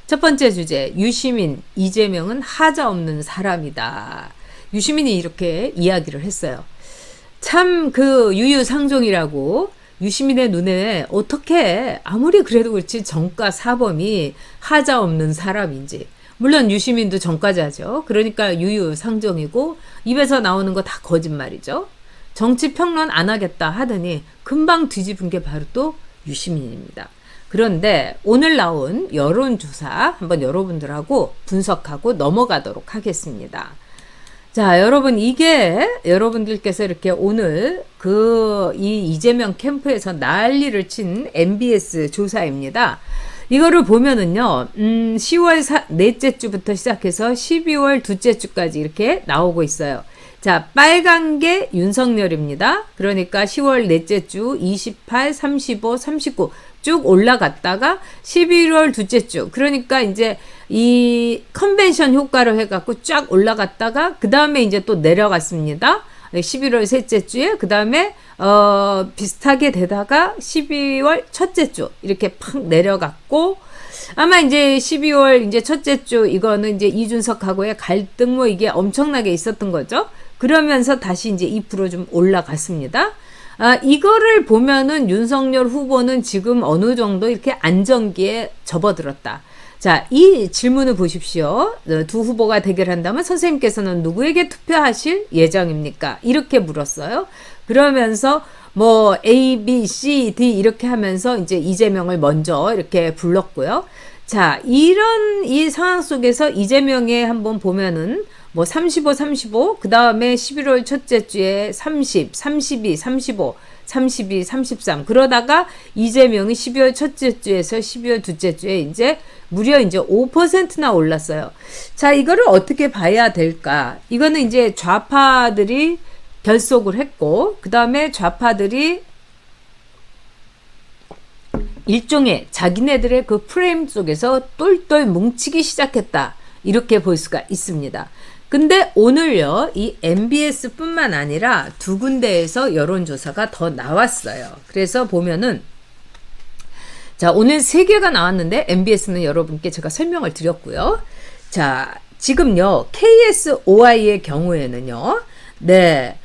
첫 번째 주제, 유시민, 이재명은 하자 없는 사람이다. 유시민이 이렇게 이야기를 했어요. 참 그 유유상종이라고 유시민의 눈에 어떻게 아무리 그래도 그렇지 정가 사범이 하자 없는 사람인지. 물론 유시민도 정가자죠. 그러니까 유유상종이고 입에서 나오는 거 다 거짓말이죠. 정치 평론 안 하겠다 하더니 금방 뒤집은 게 바로 또 유시민입니다. 그런데 오늘 나온 여론조사 한번 여러분들하고 분석하고 넘어가도록 하겠습니다. 자, 여러분, 이게 여러분들께서 이렇게 오늘 이 이재명 캠프에서 난리를 친 MBS 조사입니다. 이거를 보면은요, 10월 넷째 주부터 시작해서 12월 둘째 주까지 이렇게 나오고 있어요. 자, 빨간 게 윤석열입니다. 그러니까 10월 넷째 주 28, 35, 39 쭉 올라갔다가 11월 둘째 주, 그러니까 이제 이 컨벤션 효과를 해갖고 쫙 올라갔다가 그 다음에 이제 또 내려갔습니다. 11월 셋째 주에 그 다음에 비슷하게 되다가 12월 첫째 주 이렇게 팍 내려갔고, 아마 이제 12월 이제 첫째 주 이거는 이제 이준석하고의 갈등 뭐 이게 엄청나게 있었던 거죠. 그러면서 다시 이제 2% 좀 올라갔습니다. 이거를 보면은 윤석열 후보는 지금 어느 정도 이렇게 안정기에 접어들었다. 자, 이 질문을 보십시오. 두 후보가 대결한다면 선생님께서는 누구에게 투표하실 예정입니까? 이렇게 물었어요. 그러면서 뭐 A, B, C, D 이렇게 하면서 이제 이재명을 먼저 이렇게 불렀고요. 자, 이런 이 상황 속에서 이재명의 한번 보면은 뭐 35, 35, 그 다음에 11월 첫째 주에 30, 32, 35, 32, 33. 그러다가 이재명이 12월 첫째 주에서 12월 둘째 주에 이제 무려 이제 5%나 올랐어요. 자, 이거를 어떻게 봐야 될까? 이거는 이제 좌파들이 결속을 했고, 그 다음에 좌파들이 일종의 자기네들의 그 프레임 속에서 똘똘 뭉치기 시작했다. 이렇게 볼 수가 있습니다. 근데 오늘요, 이 MBS 뿐만 아니라 두 군데에서 여론조사가 더 나왔어요. 그래서 보면은, 자, 오늘 3개가 나왔는데, MBS는 여러분께 제가 설명을 드렸고요. 자, 지금요, KSOI의 경우에는요, 네,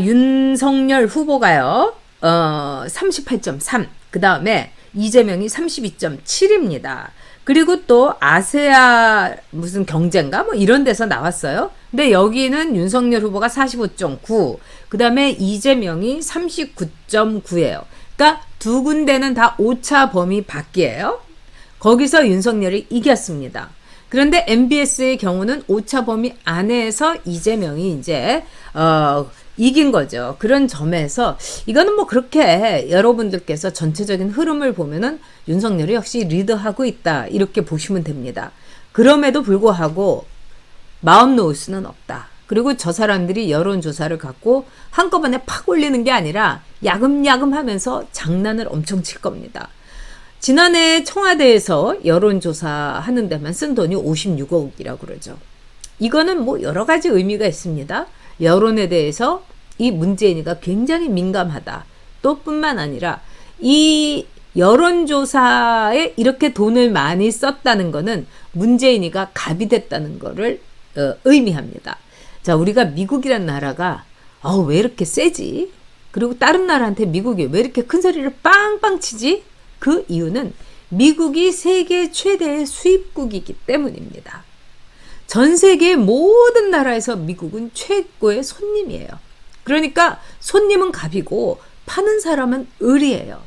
윤석열 후보가요, 38.3, 그 다음에 이재명이 32.7입니다. 그리고 또 아세아 무슨 경제인가 뭐 이런 데서 나왔어요. 근데 여기는 윤석열 후보가 45.9, 그 다음에 이재명이 39.9예요. 그러니까 두 군데는 다 오차 범위 밖이에요. 거기서 윤석열이 이겼습니다. 그런데 MBS의 경우는 오차 범위 안에서 이재명이 이제 이긴 거죠. 그런 점에서 이거는 뭐 그렇게 여러분들께서 전체적인 흐름을 보면은 윤석열이 역시 리드하고 있다 이렇게 보시면 됩니다. 그럼에도 불구하고 마음 놓을 수는 없다. 그리고 저 사람들이 여론조사를 갖고 한꺼번에 팍 올리는 게 아니라 야금야금 하면서 장난을 엄청 칠 겁니다. 지난해 청와대에서 여론조사 하는 데만 쓴 돈이 56억이라고 그러죠. 이거는 뭐 여러 가지 의미가 있습니다. 여론에 대해서 이 문재인이가 굉장히 민감하다. 또 뿐만 아니라 이 여론조사에 이렇게 돈을 많이 썼다는 거는 문재인이가 갑이 됐다는 거를 의미합니다. 자, 우리가 미국이란 나라가 왜 이렇게 세지? 그리고 다른 나라한테 미국이 왜 이렇게 큰 소리를 빵빵 치지? 그 이유는 미국이 세계 최대의 수입국이기 때문입니다. 전 세계 모든 나라에서 미국은 최고의 손님이에요. 그러니까 손님은 갑이고 파는 사람은 을이에요.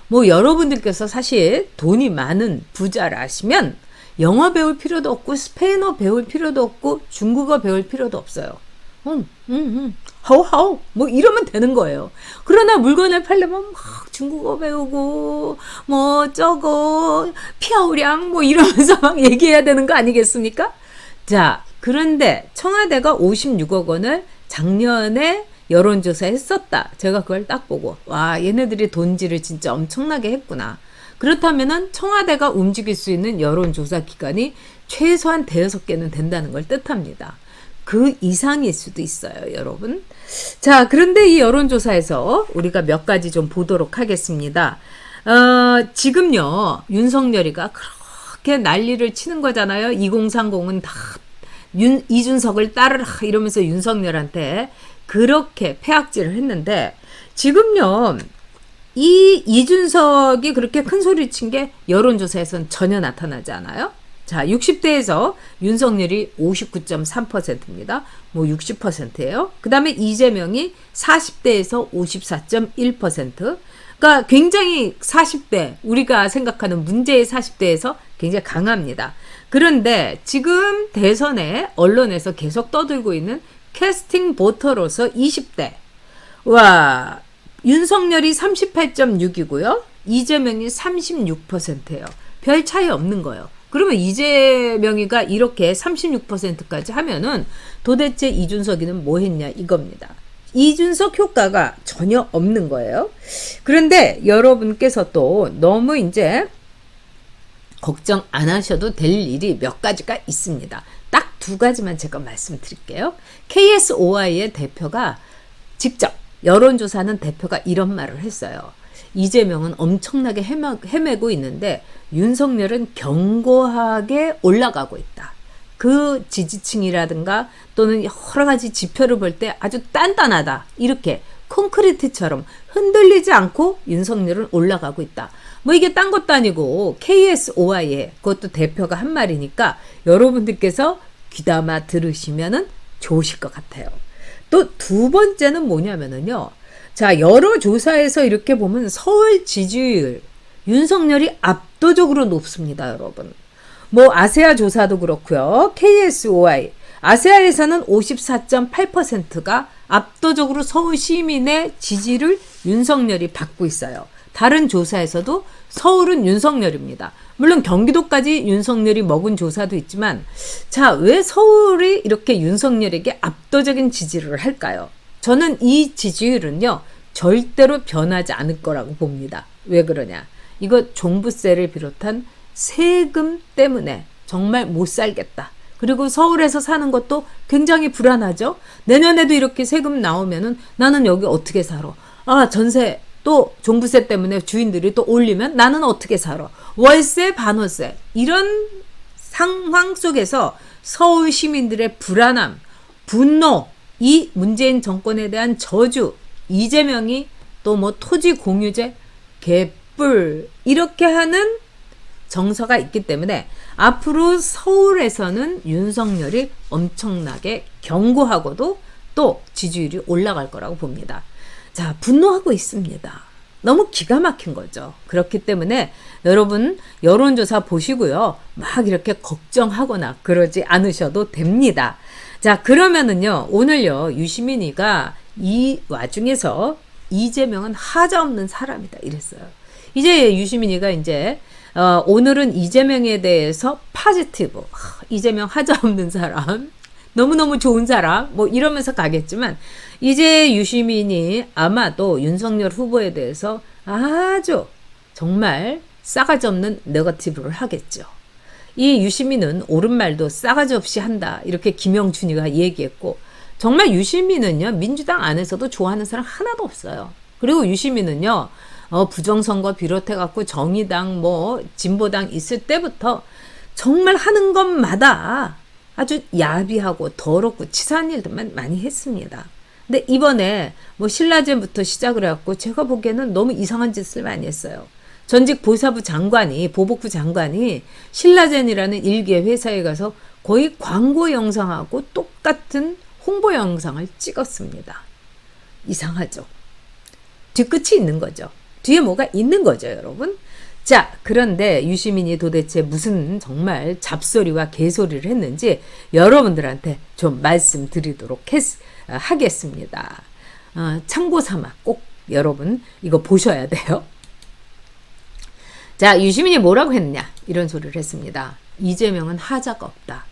뭐 여러분들께서 사실 돈이 많은 부자라시면 영어 배울 필요도 없고 스페인어 배울 필요도 없고 중국어 배울 필요도 없어요. 하오하오 뭐 이러면 되는 거예요. 그러나 물건을 팔려면 막 중국어 배우고 뭐 저거 피아오량 뭐 이러면서 막 얘기해야 되는 거 아니겠습니까? 자, 그런데 청와대가 56억 원을 작년에 여론조사 했었다. 제가 그걸 딱 보고 와, 얘네들이 돈질을 진짜 엄청나게 했구나. 그렇다면은 청와대가 움직일 수 있는 여론조사 기관이 최소한 5개는 된다는 걸 뜻합니다. 그 이상일 수도 있어요, 여러분. 자, 그런데 이 여론조사에서 우리가 몇 가지 좀 보도록 하겠습니다. 지금요, 윤석열이가 그렇게 난리를 치는 거잖아요. 2030은 다 이준석을 따르라 이러면서 윤석열한테 그렇게 패악질을 했는데 지금요. 이 이준석이 그렇게 큰 소리 친 게 여론조사에선 전혀 나타나지 않아요. 자, 60대에서 윤석열이 59.3%입니다. 뭐 60%예요. 그 다음에 이재명이 40대에서 54.1%. 그러니까 굉장히 40대, 우리가 생각하는 문제의 40대에서 굉장히 강합니다. 그런데 지금 대선에 언론에서 계속 떠들고 있는 캐스팅 보터로서 20대. 와, 윤석열이 38.6이고요. 이재명이 36%예요. 별 차이 없는 거예요. 그러면 이재명이가 이렇게 36%까지 하면은 도대체 이준석이는 뭐 했냐 이겁니다. 이준석 효과가 전혀 없는 거예요. 그런데 여러분께서 또 너무 이제 걱정 안 하셔도 될 일이 몇 가지가 있습니다. 딱 두 가지만 제가 말씀드릴게요. KSOI의 대표가 직접 여론조사는 대표가 이런 말을 했어요. 이재명은 엄청나게 헤매고 있는데 윤석열은 견고하게 올라가고 있다. 그 지지층이라든가 또는 여러 가지 지표를 볼 때 아주 단단하다. 이렇게 콘크리트처럼 흔들리지 않고 윤석열은 올라가고 있다. 뭐 이게 딴 것도 아니고 KSOI의 그것도 대표가 한 말이니까 여러분들께서 귀담아 들으시면은 좋으실 것 같아요. 또 두 번째는 뭐냐면은요. 자, 여러 조사에서 이렇게 보면 서울 지지율 윤석열이 압도적으로 높습니다, 여러분. 뭐 아세아 조사도 그렇고요. KSOI 아세아에서는 54.8%가 압도적으로 서울 시민의 지지를 윤석열이 받고 있어요. 다른 조사에서도 서울은 윤석열입니다. 물론 경기도까지 윤석열이 먹은 조사도 있지만 자, 왜 서울이 이렇게 윤석열에게 압도적인 지지를 할까요? 저는 이 지지율은요. 절대로 변하지 않을 거라고 봅니다. 왜 그러냐? 이거 종부세를 비롯한 세금 때문에 정말 못 살겠다. 그리고 서울에서 사는 것도 굉장히 불안하죠. 내년에도 이렇게 세금 나오면은 나는 여기 어떻게 살아? 아, 전세 또 종부세 때문에 주인들이 또 올리면 나는 어떻게 살아? 월세, 반월세 이런 상황 속에서 서울 시민들의 불안함, 분노, 이 문재인 정권에 대한 저주, 이재명이 또 뭐 토지 공유제, 개뿔 이렇게 하는 정서가 있기 때문에 앞으로 서울에서는 윤석열이 엄청나게 견고하고도 또 지지율이 올라갈 거라고 봅니다. 자, 분노하고 있습니다. 너무 기가 막힌 거죠. 그렇기 때문에 여러분 여론조사 보시고요. 막 이렇게 걱정하거나 그러지 않으셔도 됩니다. 자, 그러면은요. 오늘요. 유시민이가 이 와중에서 이재명은 하자 없는 사람이다 이랬어요. 이제 유시민이가 이제 오늘은 이재명에 대해서 파지티브, 이재명 하자 없는 사람, 너무너무 좋은 사람 뭐 이러면서 가겠지만 이제 유시민이 아마도 윤석열 후보에 대해서 아주 정말 싸가지 없는 네거티브를 하겠죠. 이 유시민은 옳은 말도 싸가지 없이 한다 이렇게 김영준이가 얘기했고 정말 유시민은요 민주당 안에서도 좋아하는 사람 하나도 없어요. 그리고 유시민은요 부정선거 비롯해갖고 정의당 뭐 진보당 있을 때부터 정말 하는 것마다 아주 야비하고 더럽고 치사한 일들만 많이 했습니다. 근데 이번에 뭐 신라젠부터 시작을 해갖고 제가 보기에는 너무 이상한 짓을 많이 했어요. 전직 보사부 장관이 보복부 장관이 신라젠이라는 일개 회사에 가서 거의 광고 영상하고 똑같은 홍보 영상을 찍었습니다. 이상하죠. 뒤끝이 있는 거죠. 뒤에 뭐가 있는 거죠, 여러분. 자, 그런데 유시민이 도대체 무슨 정말 잡소리와 개소리를 했는지 여러분들한테 좀 말씀드리도록 하겠습니다. 참고 삼아 꼭 여러분 이거 보셔야 돼요. 자, 유시민이 뭐라고 했냐 이런 소리를 했습니다. 이재명은 하자가 없다.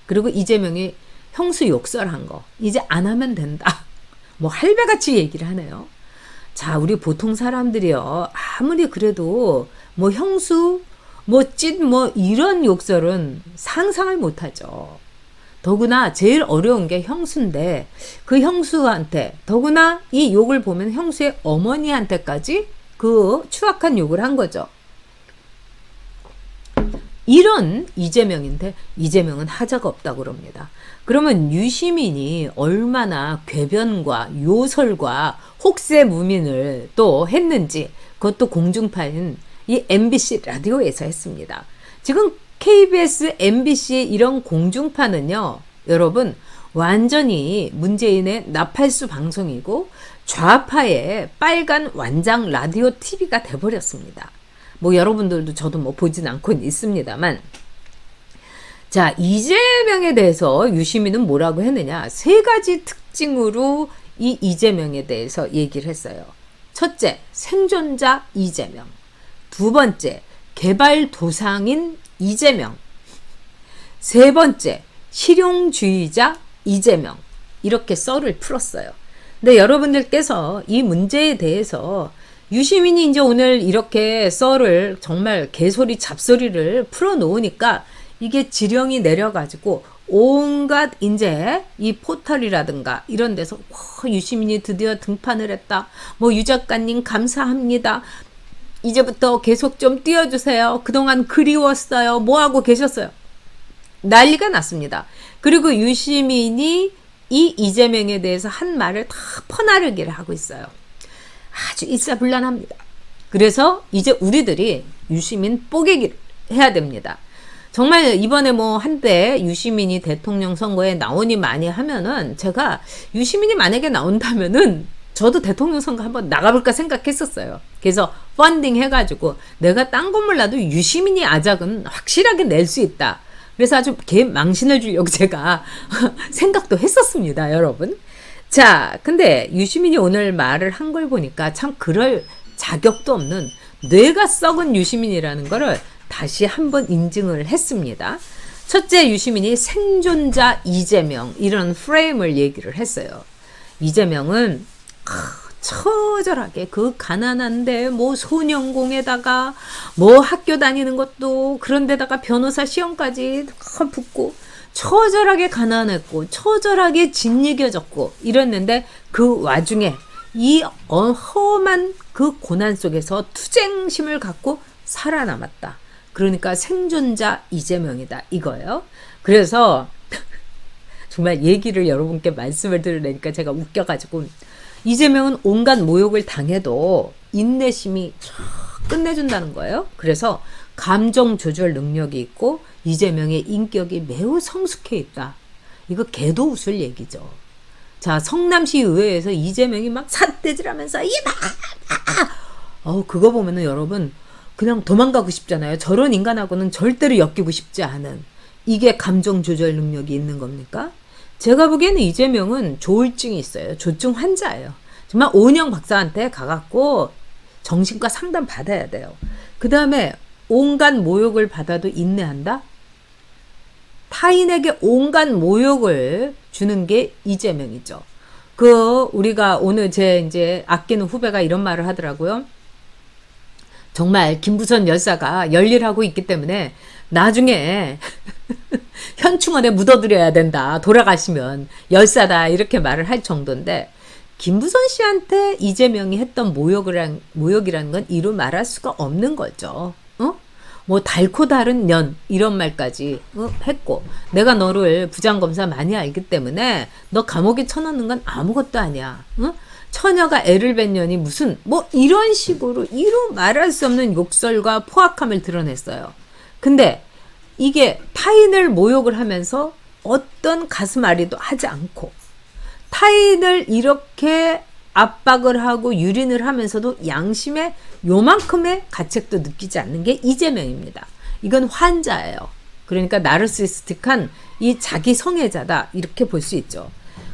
그리고 이재명이 형수 욕설한 거 이제 안 하면 된다. 뭐 할배같이 얘기를 하네요. 자, 우리 보통 사람들이요 아무리 그래도 뭐 형수 뭐 찐 뭐 이런 욕설은 상상을 못하죠. 더구나 제일 어려운 게 형수인데 그 형수한테 더구나 이 욕을 보면 형수의 어머니한테까지 그 추악한 욕을 한 거죠. 이런 이재명인데 이재명은 하자가 없다고 그럽니다. 그러면 유시민이 얼마나 궤변과 요설과 혹세무민을 또 했는지 그것도 공중파인 이 MBC 라디오에서 했습니다. 지금 KBS, MBC 이런 공중파는요, 여러분 완전히 문재인의 나팔수 방송이고 좌파의 빨간 완장 라디오 TV가 돼버렸습니다. 뭐 여러분들도 저도 뭐 보진 않고는 있습니다만, 자, 이재명에 대해서 유시민은 뭐라고 했느냐, 세 가지 특징으로 이 이재명에 대해서 얘기를 했어요. 첫째, 생존자 이재명. 두 번째, 개발도상인 이재명. 세 번째, 실용주의자 이재명. 이렇게 썰을 풀었어요. 근데 여러분들께서 이 문제에 대해서 유시민이 이제 오늘 이렇게 썰을 정말 개소리 잡소리를 풀어놓으니까 이게 지령이 내려가지고 온갖 이제 이 포털이라든가 이런 데서 유시민이 드디어 등판을 했다. 뭐 유 작가님 감사합니다. 이제부터 계속 좀 띄워주세요. 그동안 그리웠어요. 뭐 하고 계셨어요? 난리가 났습니다. 그리고 유시민이 이 이재명에 대해서 한 말을 다 퍼나르기를 하고 있어요. 아주 일사불란합니다. 그래서 이제 우리들이 유시민 뽀개기를 해야 됩니다. 정말 이번에 뭐 한때 유시민이 대통령 선거에 나오니 많이 하면은 제가 유시민이 만약에 나온다면은 저도 대통령 선거 한번 나가볼까 생각했었어요. 그래서 펀딩 해가지고 내가 딴 건 몰라도 유시민이 아작은 확실하게 낼 수 있다. 그래서 아주 개 망신을 주려고 제가 생각도 했었습니다, 여러분. 자, 근데 유시민이 오늘 말을 한 걸 보니까 참 그럴 자격도 없는 뇌가 썩은 유시민이라는 거를 다시 한번 인증을 했습니다. 첫째, 유시민이 생존자 이재명 이런 프레임을 얘기를 했어요. 이재명은 처절하게 그 가난한데 뭐 소년공에다가 뭐 학교 다니는 것도 그런데다가 변호사 시험까지 붙고 처절하게 가난했고 처절하게 짓이겨졌고 이랬는데 그 와중에 이 험한 그 고난 속에서 투쟁심을 갖고 살아남았다. 그러니까 생존자 이재명이다 이거예요. 그래서 정말 얘기를 여러분께 말씀을 드리려니까 제가 웃겨가지고, 이재명은 온갖 모욕을 당해도 인내심이 끝내준다는 거예요. 그래서 감정 조절 능력이 있고 이재명의 인격이 매우 성숙해 있다. 이거 개도 웃을 얘기죠. 자, 성남시 의회에서 이재명이 막 삿대질하면서 그거 보면은 여러분 그냥 도망가고 싶잖아요. 저런 인간하고는 절대로 엮이고 싶지 않은, 이게 감정 조절 능력이 있는 겁니까? 제가 보기에는 이재명은 조울증이 있어요. 조증 환자예요. 정말 오은영 박사한테 가갖고 정신과 상담 받아야 돼요. 그 다음에 온갖 모욕을 받아도 인내한다? 타인에게 온갖 모욕을 주는 게 이재명이죠. 우리가 오늘 제 이제 아끼는 후배가 이런 말을 하더라고요. 정말 김부선 열사가 열일하고 있기 때문에 나중에 현충원에 묻어드려야 된다. 돌아가시면 열사다. 이렇게 말을 할 정도인데, 김부선 씨한테 이재명이 했던 모욕이라는 건 이루 말할 수가 없는 거죠. 뭐 달고 다른 년 이런 말까지 했고, 내가 너를 부장검사 많이 알기 때문에 너 감옥에 쳐넣는 건 아무것도 아니야. 처녀가 애를 뵌 년이 무슨 뭐 이런 식으로 이루 말할 수 없는 욕설과 포악함을 드러냈어요. 근데 이게 타인을 모욕을 하면서 어떤 가슴앓이도 하지 않고 타인을 이렇게 압박을 하고 유린을 하면서도 양심의 요만큼의 가책도 느끼지 않는 게 이재명입니다. 이건 환자예요. 그러니까 나르시스틱한 이 자기 성애자다 이렇게 볼 수 있죠.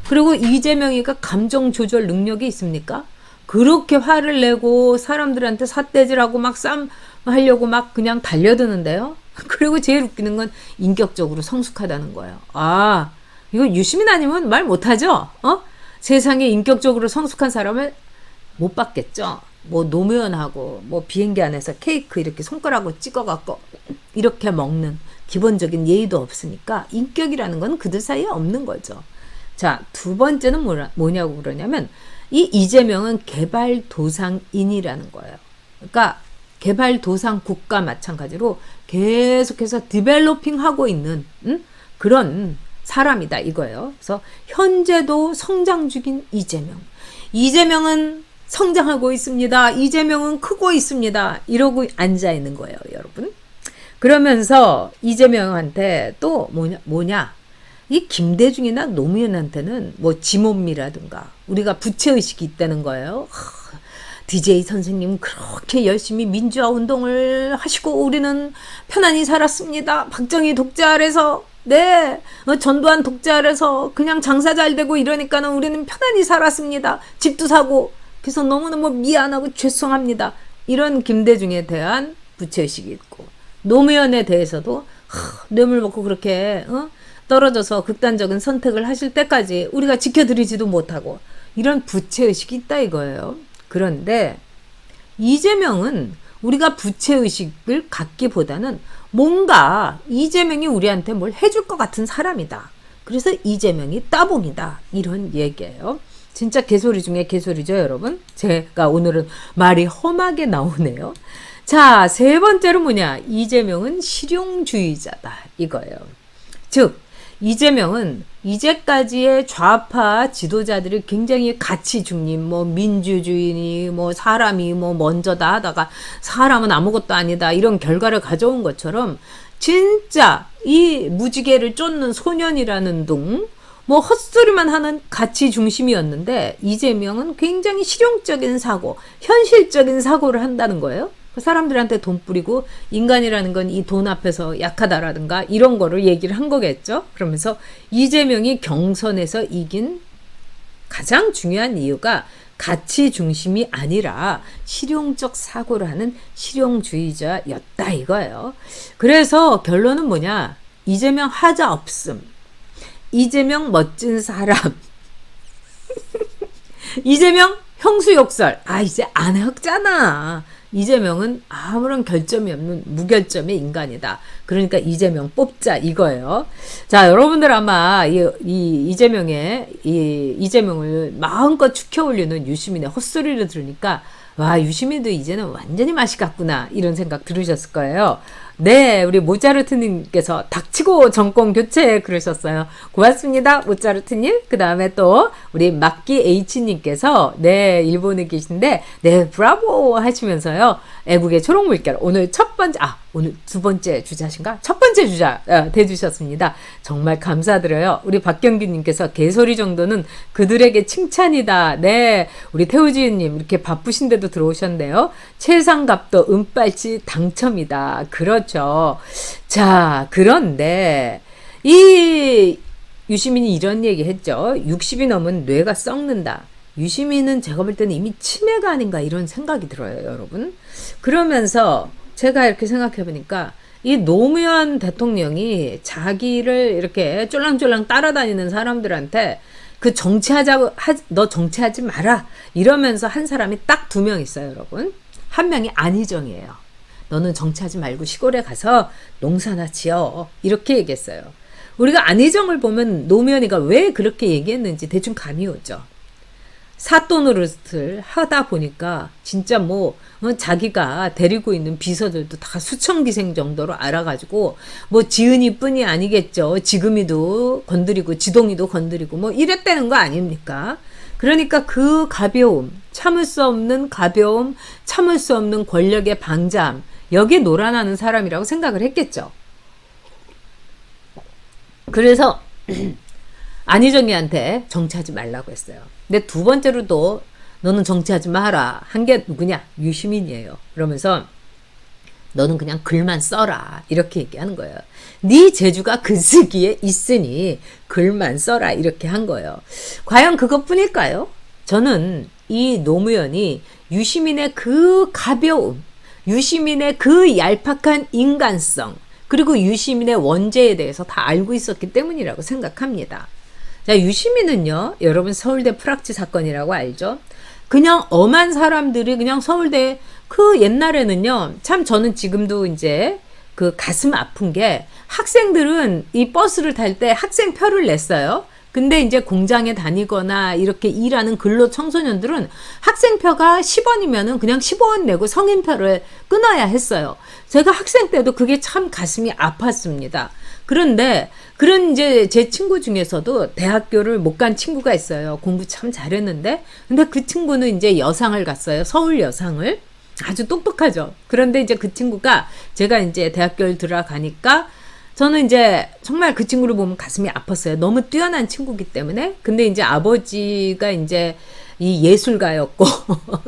그리고 이재명이가 감정 조절 능력이 있습니까? 그렇게 화를 내고 사람들한테 삿대질하고 막 싸움 하려고 막 그냥 달려드는데요. 그리고 제일 웃기는 건 인격적으로 성숙하다는 거예요. 아, 이거 유시민 아니면 말 못하죠? 세상에 인격적으로 성숙한 사람을 못 봤겠죠? 뭐 노무현하고 뭐 비행기 안에서 케이크 이렇게 손가락으로 찍어갖고 이렇게 먹는 기본적인 예의도 없으니까 인격이라는 건 그들 사이에 없는 거죠. 자, 두 번째는 뭐냐고 그러냐면 이 이재명은 개발도상인이라는 거예요. 그러니까 개발도상국가 마찬가지로 계속해서 디벨로핑하고 있는 그런 사람이다 이거예요. 그래서 현재도 성장 중인 이재명. 이재명은 성장하고 있습니다. 이재명은 크고 있습니다. 이러고 앉아 있는 거예요, 여러분. 그러면서 이재명한테 또 뭐냐? 이 김대중이나 노무현한테는 뭐 지몸이라든가 우리가 부채의식이 있다는 거예요. DJ 선생님 그렇게 열심히 민주화 운동을 하시고 우리는 편안히 살았습니다. 박정희 독재 아래서 네 전두환 독재 아래서 그냥 장사 잘 되고 이러니까는 우리는 편안히 살았습니다. 집도 사고 그래서 너무너무 미안하고 죄송합니다. 이런 김대중에 대한 부채의식이 있고 노무현에 대해서도 뇌물 먹고 그렇게 떨어져서 극단적인 선택을 하실 때까지 우리가 지켜드리지도 못하고 이런 부채의식이 있다 이거예요. 그런데 이재명은 우리가 부채의식을 갖기보다는 뭔가 이재명이 우리한테 뭘 해줄 것 같은 사람이다. 그래서 이재명이 따봉이다. 이런 얘기예요. 진짜 개소리 중에 개소리죠, 여러분. 제가 오늘은 말이 험하게 나오네요. 자, 세 번째로 뭐냐? 이재명은 실용주의자다. 이거예요. 즉, 이재명은 이제까지의 좌파 지도자들이 굉장히 가치 중립, 뭐 민주주의니, 뭐 사람이 뭐 먼저다 하다가 사람은 아무것도 아니다 이런 결과를 가져온 것처럼 진짜 이 무지개를 쫓는 소년이라는 둥, 뭐 헛소리만 하는 가치 중심이었는데 이재명은 굉장히 실용적인 사고, 현실적인 사고를 한다는 거예요. 사람들한테 돈 뿌리고 인간이라는 건 이 돈 앞에서 약하다라든가 이런 거를 얘기를 한 거겠죠. 그러면서 이재명이 경선에서 이긴 가장 중요한 이유가 가치 중심이 아니라 실용적 사고를 하는 실용주의자였다 이거예요. 그래서 결론은 뭐냐? 이재명 하자 없음. 이재명 멋진 사람. 이재명 형수욕설. 이제 안 했잖아. 이재명은 아무런 결점이 없는 무결점의 인간이다. 그러니까 이재명 뽑자 이거예요. 자, 여러분들 아마 이재명을 마음껏 축혀 올리는 유시민의 헛소리를 들으니까 와, 유시민도 이제는 완전히 맛이 갔구나 이런 생각 들으셨을 거예요. 네, 우리 모차르트님께서 닥치고 정권 교체 그러셨어요. 고맙습니다, 모차르트님. 그 다음에 또 우리 막기 H님께서 네, 일본에 계신데 네, 브라보 하시면서요. 애국의 초록물결 오늘 오늘 두 번째 주자신가? 첫 번째 주자 대주셨습니다. 정말 감사드려요. 우리 박경규님께서 개소리 정도는 그들에게 칭찬이다. 네, 우리 태우지님 이렇게 바쁘신데도 들어오셨네요. 최상갑도 은빨치 당첨이다. 그렇죠. 자, 그런데 이 유시민이 이런 얘기 했죠. 60이 넘은 뇌가 썩는다. 유시민은 제가 볼 때는 이미 치매가 아닌가 이런 생각이 들어요, 여러분. 그러면서 제가 이렇게 생각해 보니까 이 노무현 대통령이 자기를 이렇게 쫄랑쫄랑 따라다니는 사람들한테 그 너 정치하지 마라 이러면서 한 사람이 딱 두 명 있어요, 여러분. 한 명이 안희정이에요. 너는 정치하지 말고 시골에 가서 농사나 지어 이렇게 얘기했어요. 우리가 안희정을 보면 노무현이가 왜 그렇게 얘기했는지 대충 감이 오죠. 사또노릇을 하다 보니까 진짜 자기가 데리고 있는 비서들도 다 수천기생 정도로 알아가지고 지은이뿐이 아니겠죠. 지금이도 건드리고 지동이도 건드리고 이랬다는 거 아닙니까? 그러니까 그 가벼움, 참을 수 없는 가벼움, 참을 수 없는 권력의 방자함 여기에 놀아나는 사람이라고 생각을 했겠죠. 그래서 안희정이한테 정치하지 말라고 했어요. 근데 두 번째로도 너는 정치하지 마라 한 게 누구냐? 유시민이에요. 그러면서 너는 그냥 글만 써라 이렇게 얘기하는 거예요. 네 재주가 글쓰기에 있으니 글만 써라 이렇게 한 거예요. 과연 그것뿐일까요? 저는 이 노무현이 유시민의 그 가벼움, 유시민의 그 얄팍한 인간성, 그리고 유시민의 원죄에 대해서 다 알고 있었기 때문이라고 생각합니다. 자, 유시민은요, 여러분 서울대 프락치 사건이라고 알죠? 그냥 엄한 사람들이 그냥 서울대 그 옛날에는요, 참 저는 지금도 이제 그 가슴 아픈 게 학생들은 이 버스를 탈 때 학생표를 냈어요. 근데 이제 공장에 다니거나 이렇게 일하는 근로 청소년들은 학생표가 10원이면은 그냥 15원 내고 성인표를 끊어야 했어요. 제가 학생 때도 그게 참 가슴이 아팠습니다. 그런데 그런 이제 제 친구 중에서도 대학교를 못 간 친구가 있어요. 공부 참 잘했는데. 근데 그 친구는 이제 여상을 갔어요. 서울 여상을. 아주 똑똑하죠. 그런데 이제 그 친구가 제가 이제 대학교를 들어가니까 저는 이제 정말 그 친구를 보면 가슴이 아팠어요. 너무 뛰어난 친구기 때문에. 근데 이제 아버지가 이제 이 예술가였고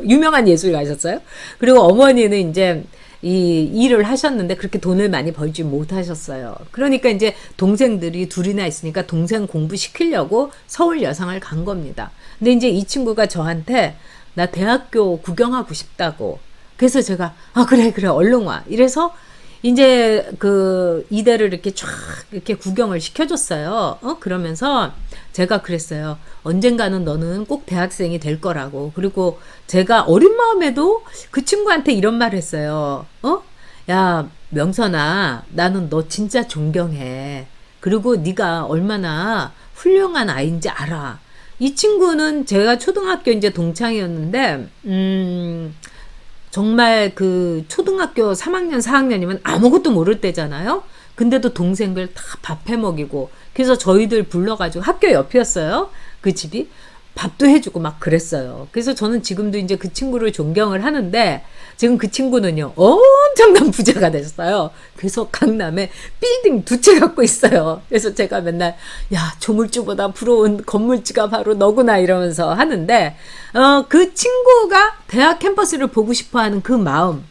유명한 예술가셨어요. 그리고 어머니는 이제 이 일을 하셨는데 그렇게 돈을 많이 벌지 못하셨어요. 그러니까 이제 동생들이 둘이나 있으니까 동생 공부시키려고 서울 여상을 간 겁니다. 근데 이제 이 친구가 저한테 나 대학교 구경하고 싶다고. 그래서 제가 그래 얼른 와. 이래서 이제 그 이대를 이렇게 쫙 이렇게 구경을 시켜줬어요. 그러면서 제가 그랬어요. 언젠가는 너는 꼭 대학생이 될 거라고. 그리고 제가 어린 마음에도 그 친구한테 이런 말을 했어요. 야, 명선아, 나는 너 진짜 존경해. 그리고 네가 얼마나 훌륭한 아이인지 알아. 이 친구는 제가 초등학교 이제 동창이었는데, 정말 그 초등학교 3학년, 4학년이면 아무것도 모를 때잖아요. 근데도 동생들 다 밥해 먹이고, 그래서 저희들 불러가지고 학교 옆이었어요. 그 집이. 밥도 해주고 막 그랬어요. 그래서 저는 지금도 이제 그 친구를 존경을 하는데, 지금 그 친구는요, 엄청난 부자가 됐어요. 그래서 강남에 빌딩 2채 갖고 있어요. 그래서 제가 맨날, 야, 조물주보다 부러운 건물주가 바로 너구나 이러면서 하는데, 그 친구가 대학 캠퍼스를 보고 싶어 하는 그 마음,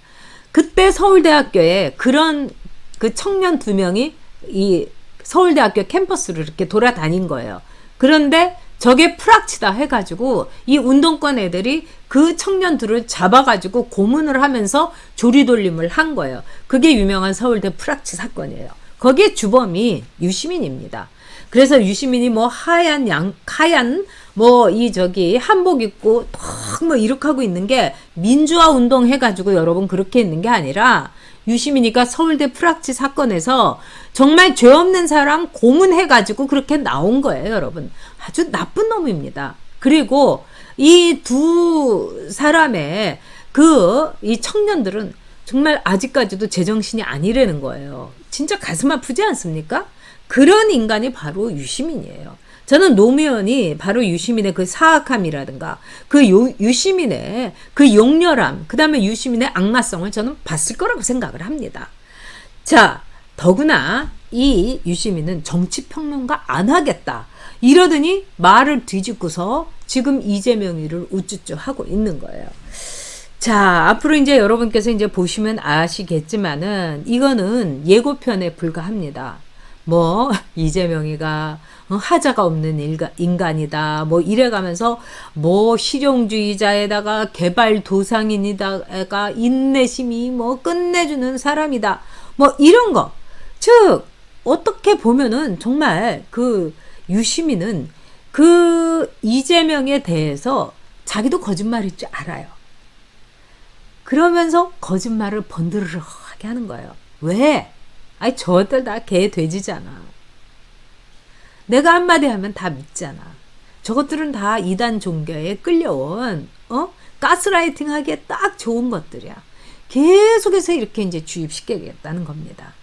그때 서울대학교에 그런 그 청년 2명이 이 서울대학교 캠퍼스를 이렇게 돌아다닌 거예요. 그런데 저게 프락치다 해가지고 이 운동권 애들이 그 청년들을 잡아가지고 고문을 하면서 조리돌림을 한 거예요. 그게 유명한 서울대 프락치 사건이에요. 거기에 주범이 유시민입니다. 그래서 유시민이 뭐 하얀 뭐 이 저기 한복 입고 턱 뭐 이렇게 하고 있는 게 민주화 운동 해가지고 여러분 그렇게 있는 게 아니라 유시민이가 서울대 프락치 사건에서 정말 죄 없는 사람 고문해가지고 그렇게 나온 거예요, 여러분. 아주 나쁜 놈입니다. 그리고 이 2사람의 이 청년들은 정말 아직까지도 제정신이 아니라는 거예요. 진짜 가슴 아프지 않습니까? 그런 인간이 바로 유시민이에요. 저는 노무현이 바로 유시민의 그 사악함이라든가 그 유시민의 그 용렬함, 그 다음에 유시민의 악마성을 저는 봤을 거라고 생각을 합니다. 자, 더구나 이 유시민은 정치평론가 안 하겠다 이러더니 말을 뒤집고서 지금 이재명이를 우쭈쭈 하고 있는 거예요. 자, 앞으로 이제 여러분께서 이제 보시면 아시겠지만은 이거는 예고편에 불과합니다. 뭐 이재명이가 하자가 없는 인간이다 뭐 이래가면서 뭐 실용주의자에다가 개발도상인이다가 인내심이 뭐 끝내주는 사람이다 뭐 이런 거. 즉 어떻게 보면은 정말 그 유시민은 그 이재명에 대해서 자기도 거짓말일 줄 알아요. 그러면서 거짓말을 번드르르하게 하는 거예요. 왜? 아니 저들 다 개 돼지잖아. 내가 한마디 하면 다 믿잖아. 저것들은 다 이단 종교에 끌려온 가스라이팅 하기에 딱 좋은 것들이야. 계속해서 이렇게 이제 주입시키겠다는 겁니다.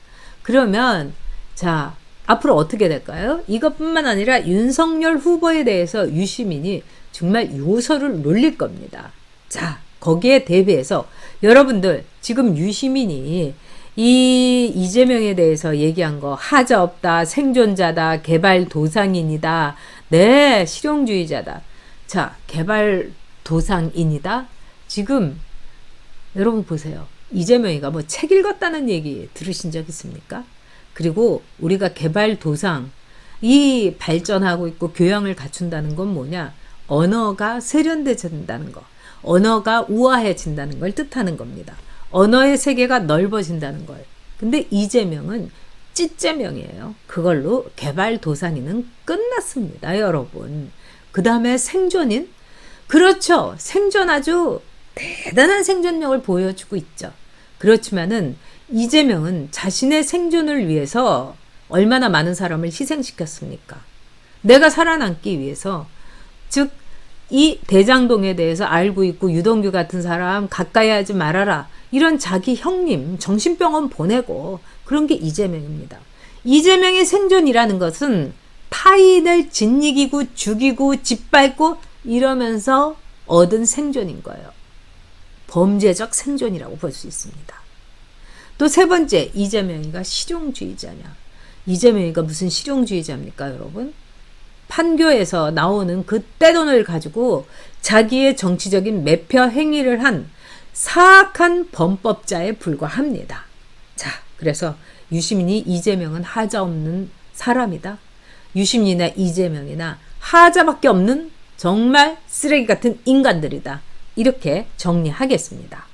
그러면 자 앞으로 어떻게 될까요? 이것뿐만 아니라 윤석열 후보에 대해서 유시민이 정말 요소를 놀릴 겁니다. 자 거기에 대비해서 여러분들 지금 유시민이 이 이재명에 대해서 얘기한 거 하자 없다, 생존자다, 개발도상인이다, 네 실용주의자다. 자 개발도상인이다. 지금 여러분 보세요. 이재명이가 뭐 책 읽었다는 얘기 들으신 적 있습니까? 그리고 우리가 개발도상 이 발전하고 있고 교양을 갖춘다는 건 뭐냐? 언어가 세련돼진다는 거, 언어가 우아해진다는 걸 뜻하는 겁니다. 언어의 세계가 넓어진다는 걸. 근데 이재명은 찌재명이에요. 그걸로 개발도상인은 끝났습니다, 여러분. 그 다음에 생존인? 그렇죠. 생존 아주 대단한 생존력을 보여주고 있죠. 그렇지만은 이재명은 자신의 생존을 위해서 얼마나 많은 사람을 희생시켰습니까? 내가 살아남기 위해서, 즉 이 대장동에 대해서 알고 있고 유동규 같은 사람 가까이 하지 말아라, 이런 자기 형님 정신병원 보내고 그런 게 이재명입니다. 이재명의 생존이라는 것은 타인을 짓이기고 죽이고 짓밟고 이러면서 얻은 생존인 거예요. 범죄적 생존이라고 볼 수 있습니다. 또 세 번째, 이재명이가 실용주의자냐. 이재명이가 무슨 실용주의자입니까, 여러분? 판교에서 나오는 그 떼돈을 가지고 자기의 정치적인 매표 행위를 한 사악한 범법자에 불과합니다. 자, 그래서 유시민이 이재명은 하자 없는 사람이다. 유시민이나 이재명이나 하자밖에 없는 정말 쓰레기 같은 인간들이다. 이렇게 정리하겠습니다.